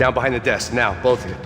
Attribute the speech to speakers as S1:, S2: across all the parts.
S1: Down behind the desk, now, both of you.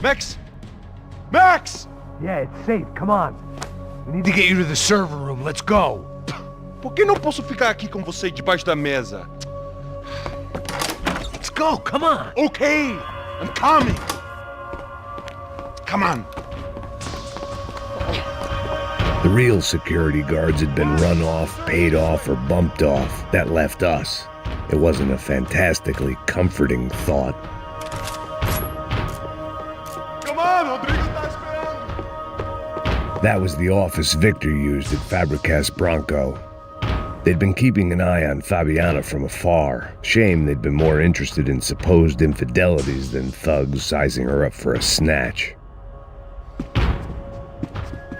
S2: Max? Max!
S3: Yeah, it's safe. Come on. We need to get you to the server room. Let's go.
S2: Por que não posso ficar aqui com você debaixo da mesa?
S3: Let's go. Come on.
S2: Okay, I'm coming. Come on.
S4: The real security guards had been run off, paid off, or bumped off. That left us. It wasn't a fantastically comforting thought. That was the office Victor used at Fabricas Bronco. They'd been keeping an eye on Fabiana from afar. Shame they'd been more interested in supposed infidelities than thugs sizing her up for a snatch.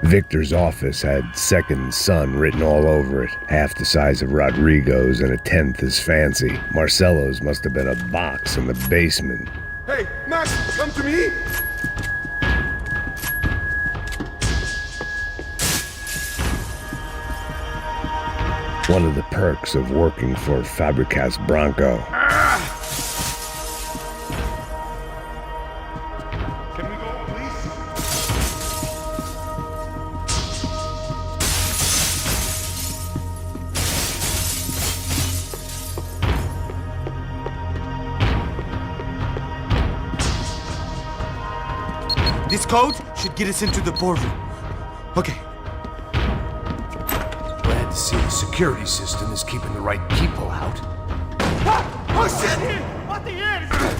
S4: Victor's office had second son written all over it, half the size of Rodrigo's and a tenth as fancy. Marcelo's must have been a box in the basement.
S2: Hey, Max, come to me.
S4: One of the perks of working for Fabricas Bronco.
S2: Can we go, please?
S5: This code should get us into the boardroom. Okay.
S3: Glad to see the security system is keeping the right people out.
S5: Oh shit! What the hell is that?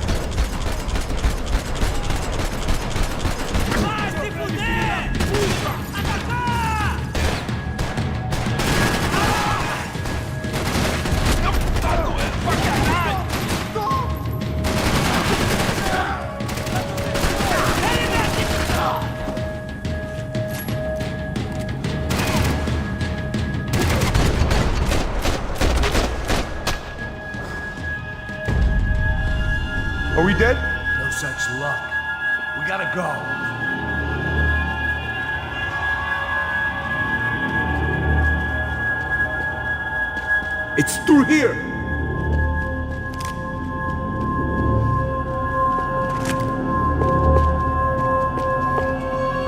S2: Are we dead?
S3: No such luck. We gotta go.
S2: It's through here.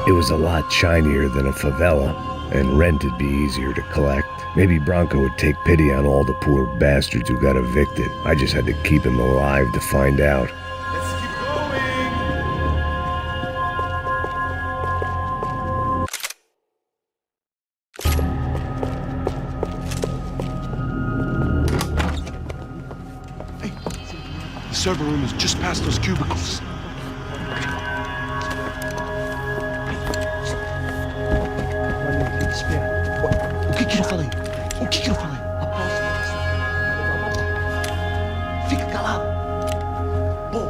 S4: It was a lot shinier than a favela, and rent would be easier to collect. Maybe Bronco would take pity on all the poor bastards who got evicted. I just had to keep him alive to find out.
S2: Let's keep going. Hey, the server room is just past those cubicles. O que eu falei? O que eu falei? Fica calado. Bom.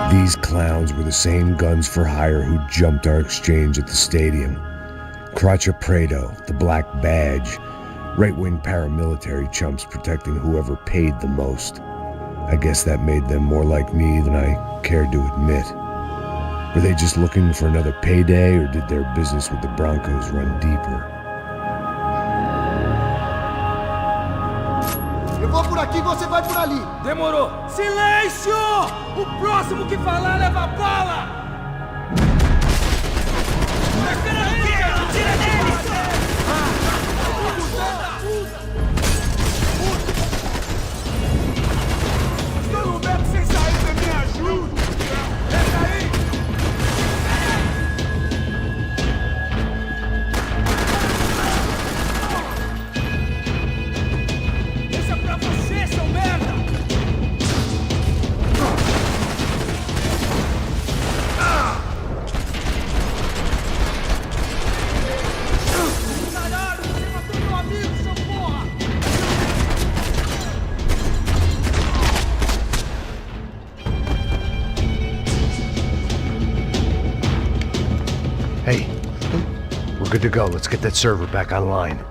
S4: These clowns were the same guns for hire who jumped our exchange at the stadium. Craccia Prado, the Black Badge, right-wing paramilitary chumps protecting whoever paid the most. I guess that made them more like me than I cared to admit. Were they just looking for another payday, or did their business with the Broncos run deeper?
S5: Eu vou por aqui, você vai por ali. Demorou. Silêncio! O próximo que falar leva bala!
S3: Hey, we're good to go. Let's get that server back online.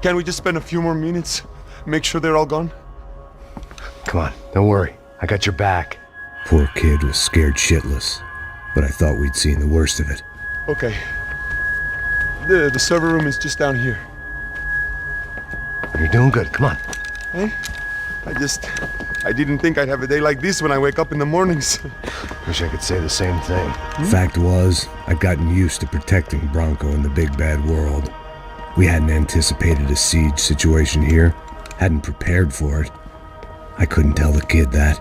S2: Can't we just spend a few more minutes? Make sure they're all gone?
S3: Come on, don't worry. I got your back.
S4: Poor kid was scared shitless, but I thought we'd seen the worst of it.
S2: Okay. The server room is just down here.
S3: You're doing good. Come on.
S2: Hey? I didn't think I'd have a day like this when I wake up in the mornings.
S3: Wish I could say the same thing.
S4: Fact was, I'd gotten used to protecting Bronco in the big bad world. We hadn't anticipated a siege situation here, hadn't prepared for it. I couldn't tell the kid that.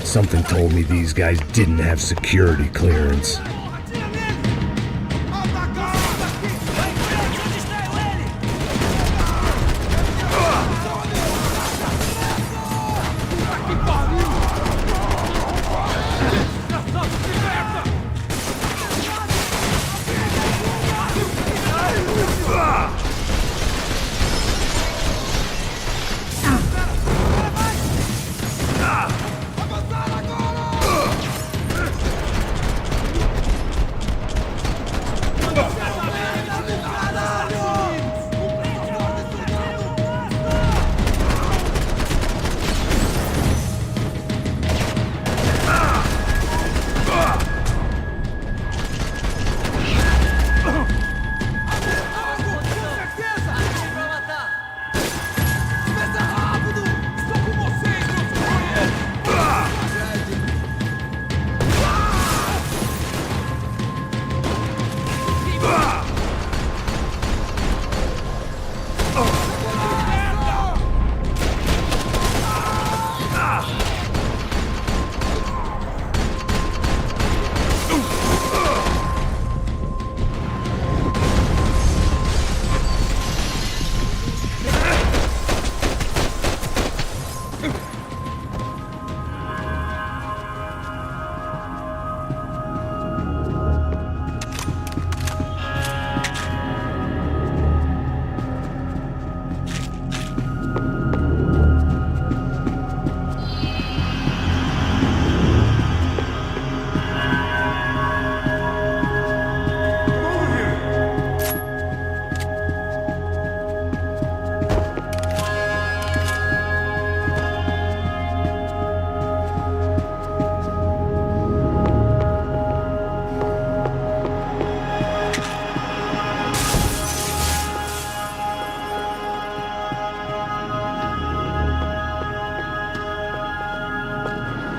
S4: Something told me these guys didn't have security clearance.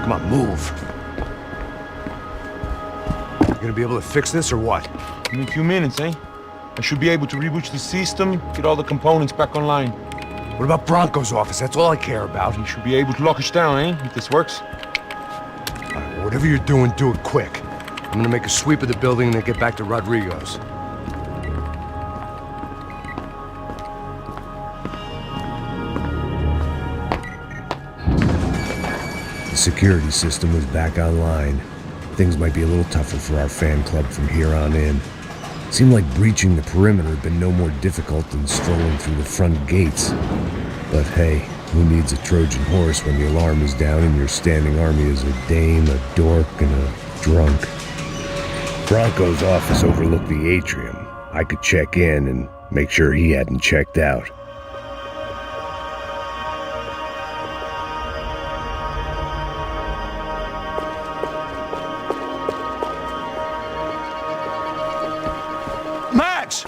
S3: Come on, move. You gonna be able to fix this or what?
S2: Give me a few minutes, eh? I should be able to reboot the system, get all the components back online.
S3: What about Bronco's office? That's all I care about.
S2: You should be able to lock us down, eh? If this works.
S3: All right, whatever you're doing, do it quick. I'm gonna make a sweep of the building and then get back to Rodrigo's.
S4: The security system was back online. Things might be a little tougher for our fan club from here on in. Seemed like breaching the perimeter had been no more difficult than strolling through the front gates. But hey, who needs a Trojan horse when the alarm is down and your standing army is a dame, a dork, and a drunk? Bronco's office overlooked the atrium. I could check in and make sure he hadn't checked out.
S3: Max!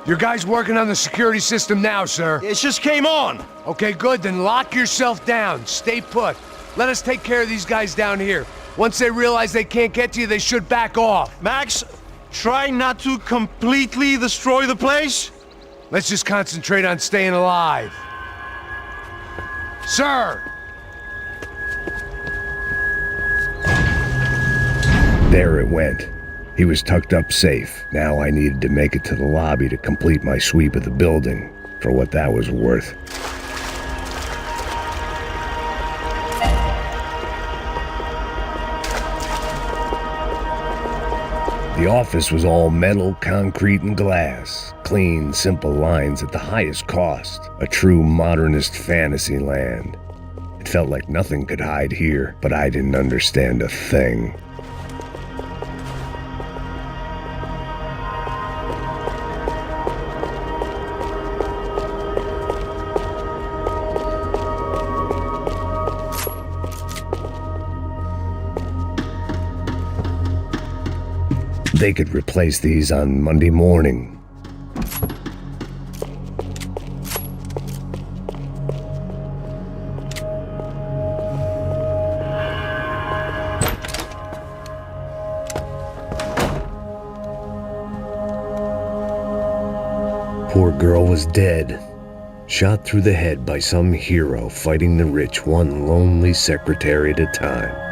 S3: Your guy's working on the security system now, sir.
S5: It just came on.
S3: Okay, good. Then lock yourself down. Stay put.
S1: Let us take care of these guys down here. Once they realize they can't get to you, they should back off.
S5: Max, try not to completely destroy the place.
S1: Let's just concentrate on staying alive. Sir!
S4: There it went. He was tucked up safe. Now I needed to make it to the lobby to complete my sweep of the building, for what that was worth. The office was all metal, concrete, and glass. Clean, simple lines at the highest cost. A true modernist fantasy land. It felt like nothing could hide here, but I didn't understand a thing. They could replace these on Monday morning. Poor girl was dead, shot through the head by some hero fighting the rich one lonely secretary at a time.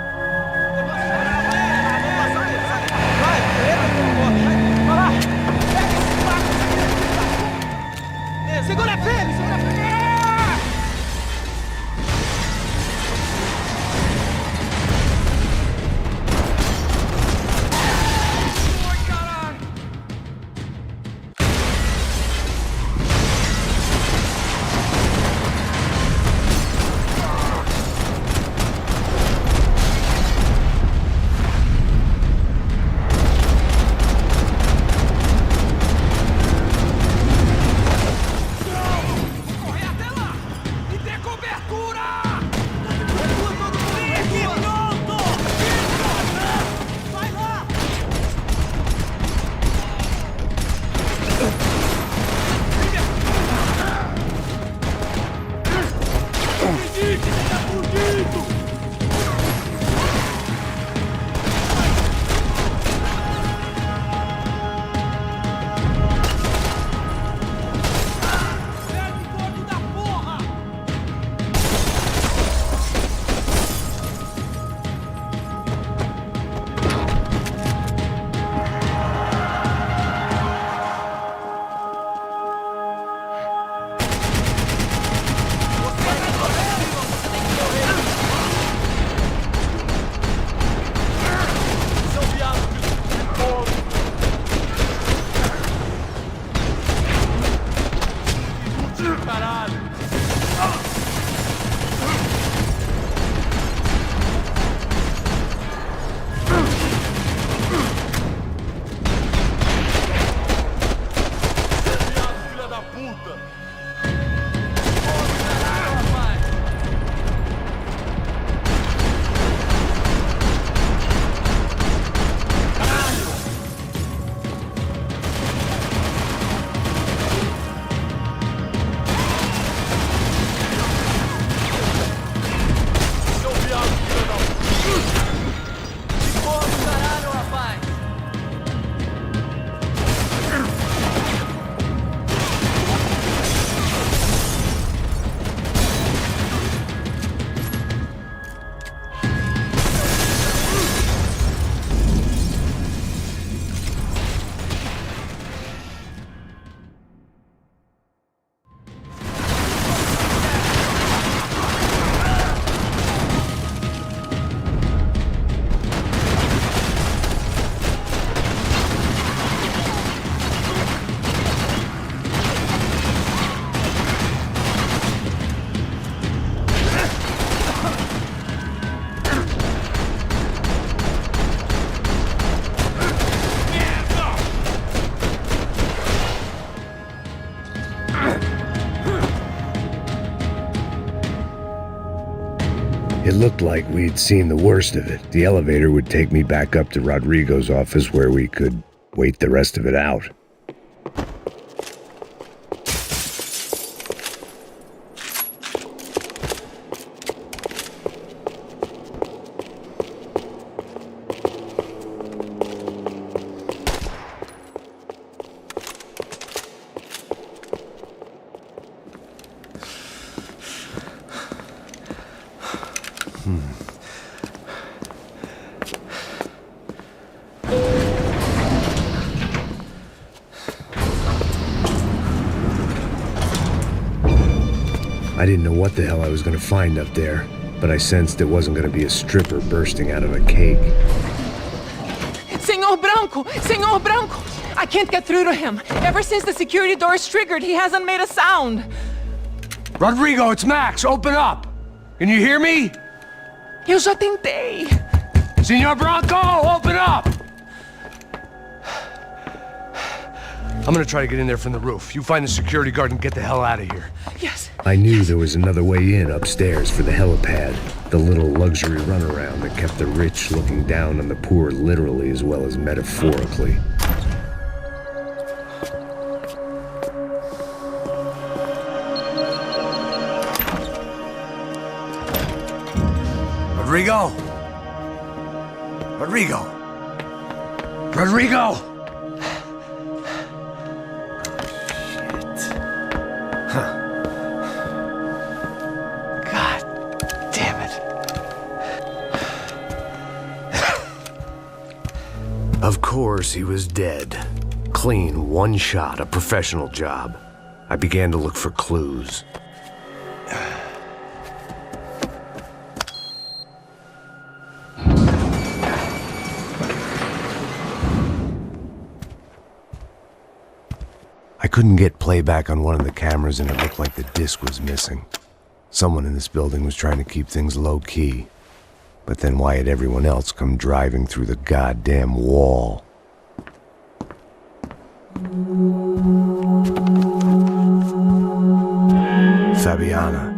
S4: It looked like we'd seen the worst of it. The elevator would take me back up to Rodrigo's office where we could wait the rest of it out. I didn't know what the hell I was gonna find up there, but I sensed it wasn't gonna be a stripper bursting out of a cake.
S6: Senor Branco! Senor Branco! I can't get through to him. Ever since the security door is triggered, he hasn't made a sound.
S1: Rodrigo, it's Max. Open up. Can you hear me?
S6: Eu já tentei.
S1: Senor Branco, open up! I'm gonna try to get in there from the roof. You find the security guard and get the hell out of here.
S6: Yes.
S4: I knew there was another way in upstairs for the helipad, the little luxury runaround that kept the rich looking down on the poor literally as well as metaphorically.
S1: Rodrigo? Rodrigo? Rodrigo! God damn it.
S3: Of course, he was dead. Clean, one shot, a professional job. I began to look for clues. I couldn't get playback on one of the cameras and it looked like the disc was missing. Someone in this building was trying to keep things low-key. But then why had everyone else come driving through the goddamn wall? Fabiana.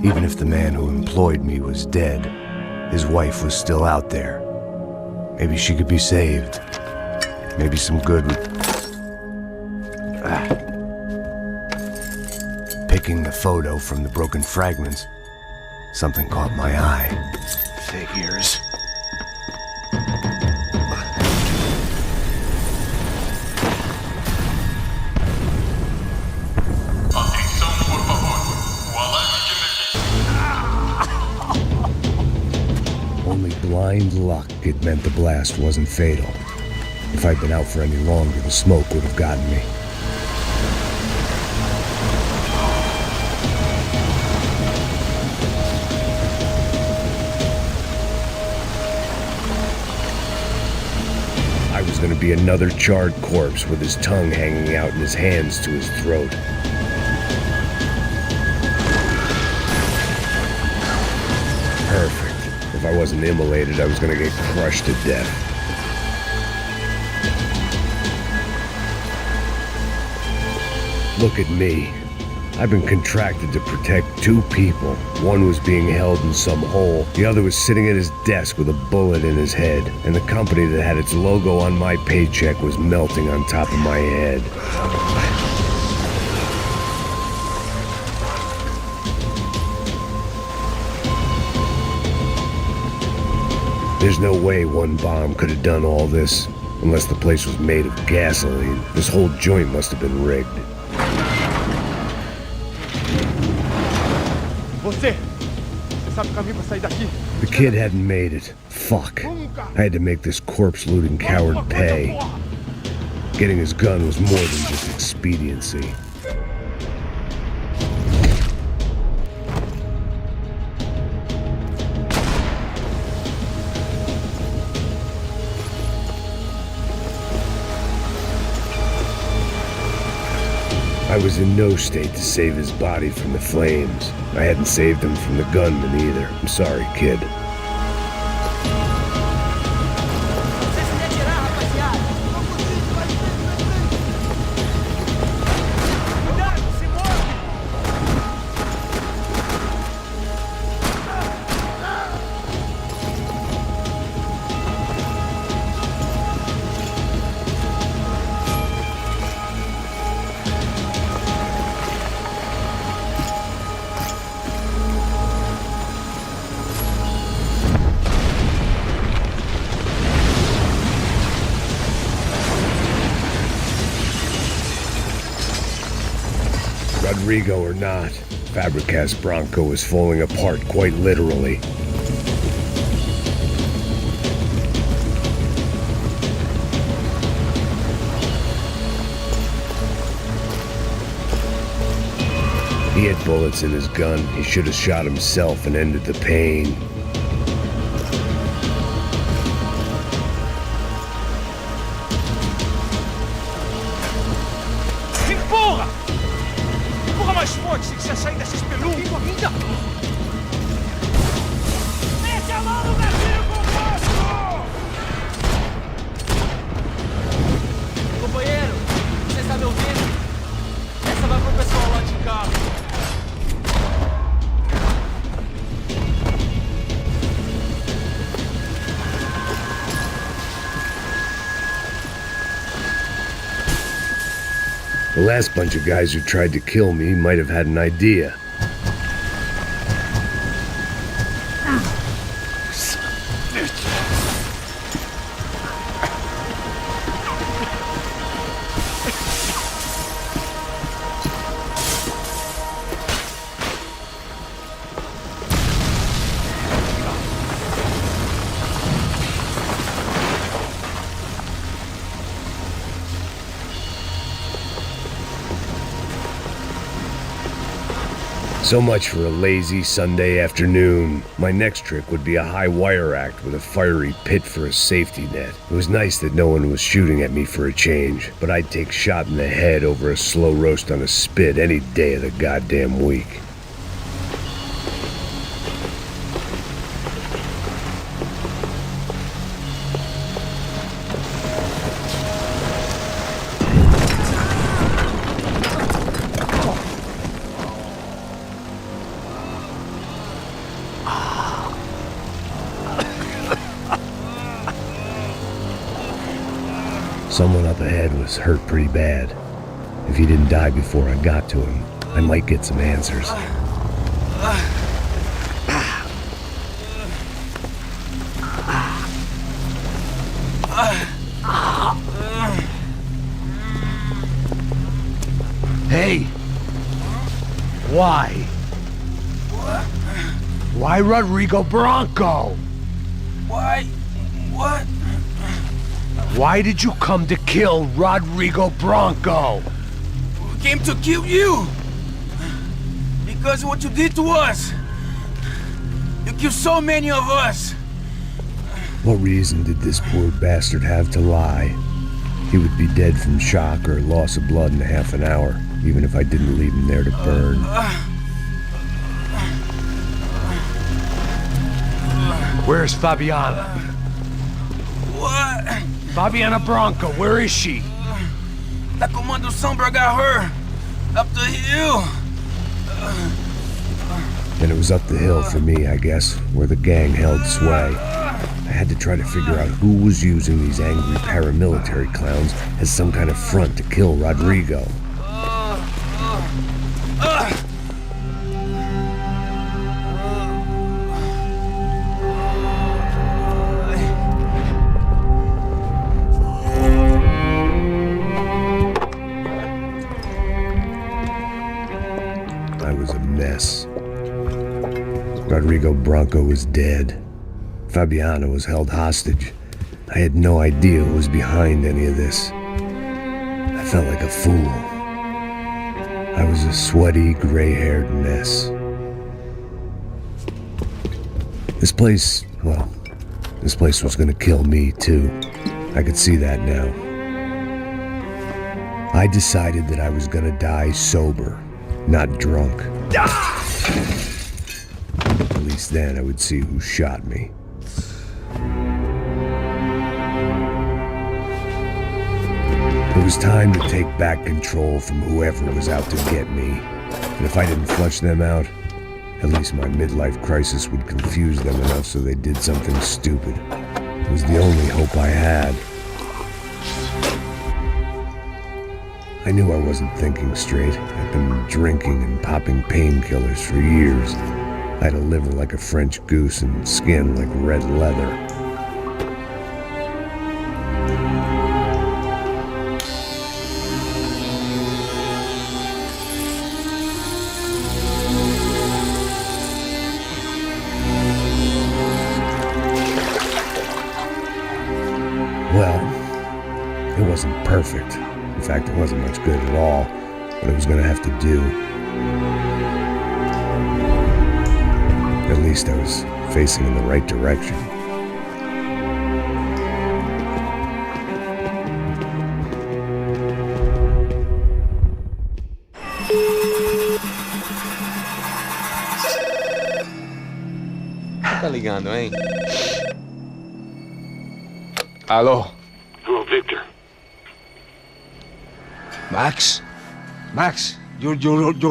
S3: Even if the man who employed me was dead, his wife was still out there. Maybe she could be saved. Maybe some good would... Picking the photo from the broken fragments, something caught my eye. Figures.
S4: Only blind luck it meant the blast wasn't fatal. If I'd been out for any longer, the smoke would have gotten me. I was going to be another charred corpse with his tongue hanging out and his hands to his throat. Perfect. If I wasn't immolated, I was going to get crushed to death. Look at me. I've been contracted to protect two people. One was being held in some hole. The other was sitting at his desk with a bullet in his head. And the company that had its logo on my paycheck was melting on top of my head. There's no way one bomb could have done all this. Unless the place was made of gasoline. This whole joint must have been rigged. The kid hadn't made it. Fuck. I had to make this corpse-looting coward pay. Getting his gun was more than just expediency. I was in no state to save his body from the flames. I hadn't saved him from the gunman either. I'm sorry, kid. Rodrigo or not, Fabricast Bronco was falling apart quite literally. He had bullets in his gun. He should have shot himself and ended the pain.
S7: Empurra! Empurra mais forte se quiser sair dessa espelunca! Mete a mão no gatilho composto! Companheiro, você está me ouvindo? Essa vai pro pessoal lá de cá.
S4: The last bunch of guys who tried to kill me might have had an idea. So much for a lazy Sunday afternoon. My next trick would be a high wire act with a fiery pit for a safety net. It was nice that no one was shooting at me for a change, but I'd take shot in the head over a slow roast on a spit any day of the goddamn week. Someone up ahead was hurt pretty bad. If he didn't die before I got to him, I might get some answers.
S1: Hey! Why? Why Rodrigo Bronco?
S7: Why? What?
S1: Why did you come to kill Rodrigo Bronco?
S7: We came to kill you! Because of what you did to us! You killed so many of us!
S4: What reason did this poor bastard have to lie? He would be dead from shock or loss of blood in half an hour, even if I didn't leave him there to burn.
S1: Where's Fabiana?
S7: What?
S1: Fabiana Bronco, where is she?
S7: That Comando Sombra got her! Up the hill!
S4: And it was up the hill for me, I guess, where the gang held sway. I had to try to figure out who was using these angry paramilitary clowns as some kind of front to kill Rodrigo. I was a mess. Rodrigo Bronco was dead. Fabiana was held hostage. I had no idea who was behind any of this. I felt like a fool. I was a sweaty, gray-haired mess. This place was gonna kill me too. I could see that now. I decided that I was gonna die sober, not drunk. At least then I would see who shot me. It was time to take back control from whoever was out to get me. And if I didn't flush them out, at least my midlife crisis would confuse them enough so they did something stupid. It was the only hope I had. I knew I wasn't thinking straight. I'd been drinking and popping painkillers for years. I had a liver like a French goose and skin like red leather. perfect. In fact, it wasn't much good at all, but it was gonna have to do. At least I was facing in the right direction.
S2: Tá ligando, hein? Alô?
S8: Hello, Victor.
S2: Max? Max, you're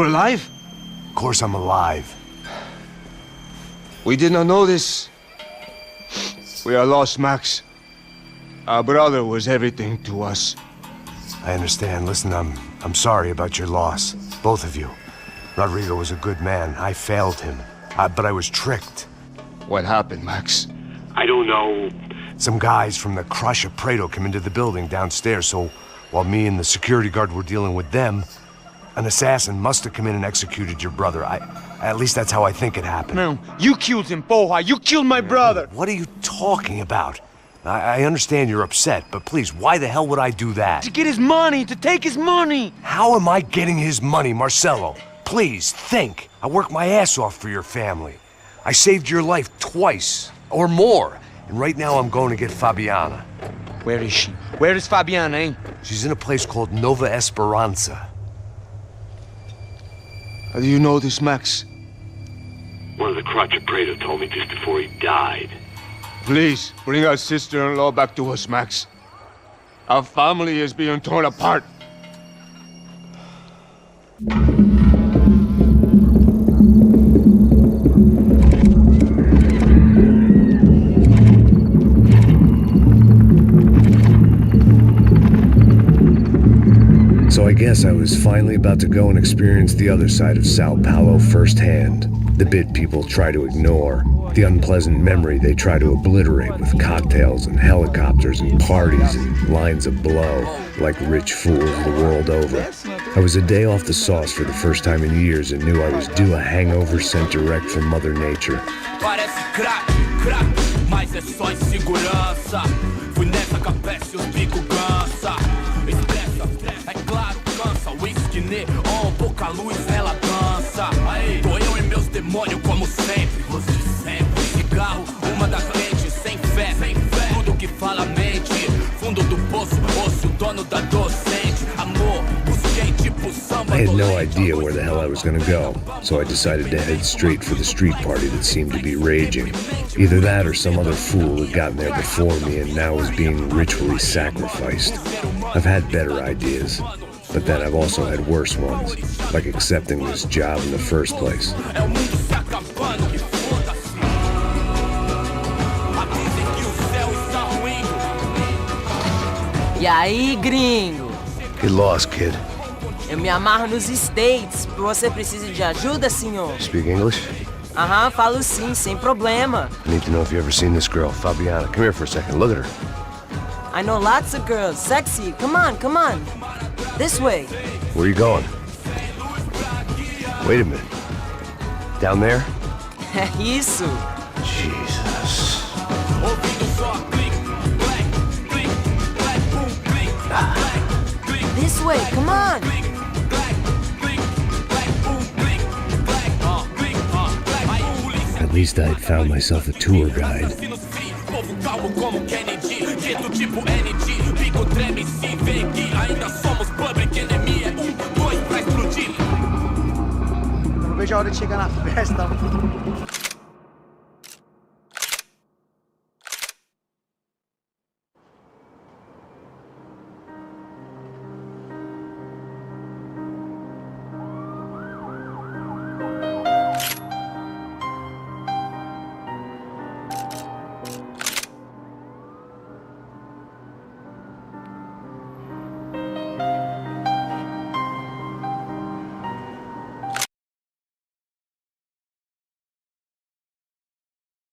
S2: alive?
S3: Of course I'm alive.
S2: We did not know this. We are lost, Max. Our brother was everything to us.
S3: I understand. Listen, I'm sorry about your loss. Both of you. Rodrigo was a good man. I failed him. But I was tricked.
S2: What happened, Max?
S8: I don't know.
S3: Some guys from the Crush of Prado came into the building downstairs, so while me and the security guard were dealing with them, an assassin must have come in and executed your brother. At least that's how I think it happened.
S2: No, you killed him, Poha. You killed my brother.
S3: What are you talking about? I understand you're upset, but please, why the hell would I do that?
S2: To get his money, to take his money.
S3: How am I getting his money, Marcelo? Please, think. I worked my ass off for your family. I saved your life twice, or more. And right now I'm going to get Fabiana.
S2: Where is she? Where is Fabiana, eh?
S3: She's in a place called Nova Esperanza.
S2: How do you know this, Max?
S8: One of the Crotch of Prado told me just before he died.
S2: Please, bring our sister-in-law back to us, Max. Our family is being torn apart.
S4: So I guess I was finally about to go and experience the other side of Sao Paulo firsthand. The bit people try to ignore. The unpleasant memory they try to obliterate with cocktails and helicopters and parties and lines of blow, like rich fools the world over. I was a day off the sauce for the first time in years and knew I was due a hangover sent direct from Mother Nature.
S9: Parece crack, mas é só insegurança. Fui nessa capeste, os bico cansa. Estressa, é claro, cansa. Whisky neon, pouca luz, ela dança. Aí, tô eu e meus demônios como sempre. Os de sempre, cigarro, uma da frente, sem fé. Tudo que fala mente. Fundo do poço, osso, dono da docente. Amor, busquei tipo samba.
S4: I had no idea where the hell I was gonna go, so I decided to head straight for the street party that seemed to be raging. Either that or some other fool had gotten there before me and now was being ritually sacrificed. I've had better ideas, but then I've also had worse ones, like accepting this job in the first place.
S6: E aí, gringo?
S3: Get lost, kid.
S6: Eu me amarro nos States. Você precisa de ajuda, senhor?
S3: Speak English?
S6: Aham, falo sim, sem problema.
S3: I need to know if you ever seen this girl, Fabiana. Come here for a second. Look at her.
S6: I know lots of girls. Sexy. Come on, come on. This way.
S3: Where are you going? Wait a minute. Down there?
S6: É isso.
S3: Jesus.
S6: This way, come on.
S4: At least I had found myself a tour guide.
S10: Não vejo a hora de chegar na festa.